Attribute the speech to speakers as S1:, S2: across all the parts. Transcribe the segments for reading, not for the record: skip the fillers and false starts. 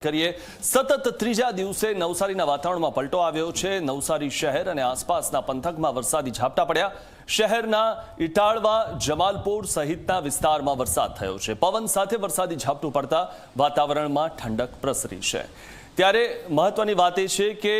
S1: કરીએ સતત ત્રીજા દિવસે નવસારીના વાતાવરણમાં પલટો આવ્યો છે। નવસારી શહેર અને આસપાસના પંથકમાં વરસાદી ઝાપટા પડ્યા। શહેરના ઇટાળવા, જમાલપોર સહિતના વિસ્તારમાં વરસાદ થયો છે। પવન સાથે વરસાદી ઝાપટું પડતા વાતાવરણમાં ઠંડક પ્રસરી છે। ત્યારે મહત્વની વાત એ છે કે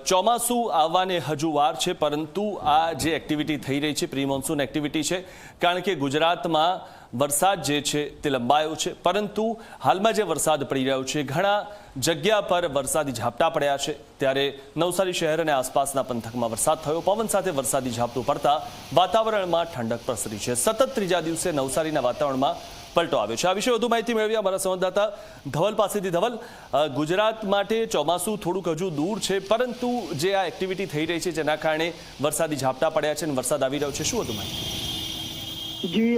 S1: ચોમાસું આવવાને હજુ વાર છે, પરંતુ આ જે એક્ટિવિટી થઈ રહી છે પ્રી મોન્સૂન એક્ટિવિટી છે, કારણ કે ગુજરાતમાં વરસાદ જે છે તે લંબાયો છે, પરંતુ હાલમાં જે વરસાદ પડી રહ્યો છે ઘણા જગ્યા પર વરસાદી ઝાપટા પડ્યા છે। ત્યારે નવસારી શહેર અને આસપાસના પંથકમાં વરસાદ થયો। પવન સાથે વરસાદી ઝાપટું પડતા વાતાવરણમાં ઠંડક પ્રસરી છે। સતત ત્રીજા દિવસે નવસારીના વાતાવરણમાં પલટો આવ્યો છે। આ વિશે વધુ માહિતી મેળવી અમારા સંવાદદાતા ધવલ પાસેથી। ધવલ, ગુજરાત માટે ચોમાસું થોડુંક હજુ દૂર છે, પરંતુ જે આ એક્ટિવિટી થઈ રહી છે જેના કારણે વરસાદી ઝાપટા પડ્યા છે અને વરસાદ આવી રહ્યો છે, શું વધુ માહિતી?
S2: જી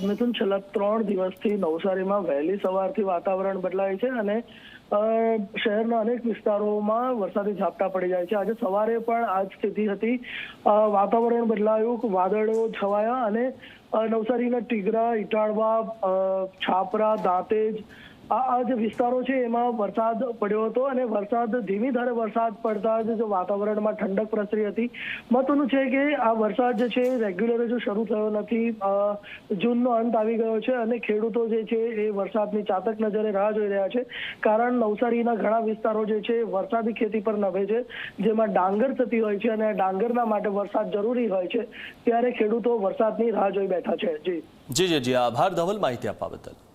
S2: મિથુન, છેલ્લા 3 દિવસથી નવસારીમાં વહેલી સવારથી વાતાવરણ બદલાય છે અને શહેરના અનેક વિસ્તારોમાં વરસાદી ઝાપટા પડી જાય છે। આજે સવારે પણ આ જ સ્થિતિ હતી। વાતાવરણ બદલાયું, વાદળો છવાયા અને નવસારીના ટીગરા, ઇટાળવા, છાપરા, દાંતેજ આ જે વિસ્તારો છે એમાં વરસાદ પડ્યો હતો અને ધીમી ધારે વરસાદ પડતા જ વાતાવરણમાં ઠંડક પ્રસરી હતી। મહત્વનું છે કે આ વરસાદ જે છે રેગ્યુલર જો શરૂ થયો નથી। જૂનનો અંત આવી ગયો છે અને ખેડૂતો જે છે એ વરસાદની ચાતક નજરે રાહ જોઈ રહ્યા છે, કારણ નવસારીના ઘણા વિસ્તારો જે છે વરસાદી ખેતી પર નભે છે, જેમાં ડાંગર થતી હોય છે અને ડાંગરના માટે વરસાદ જરૂરી હોય છે। ત્યારે ખેડૂતો વરસાદની રાહ જોઈ બેઠા છે। જી
S1: આભાર ધવલ, માહિતી આપવા બદલ।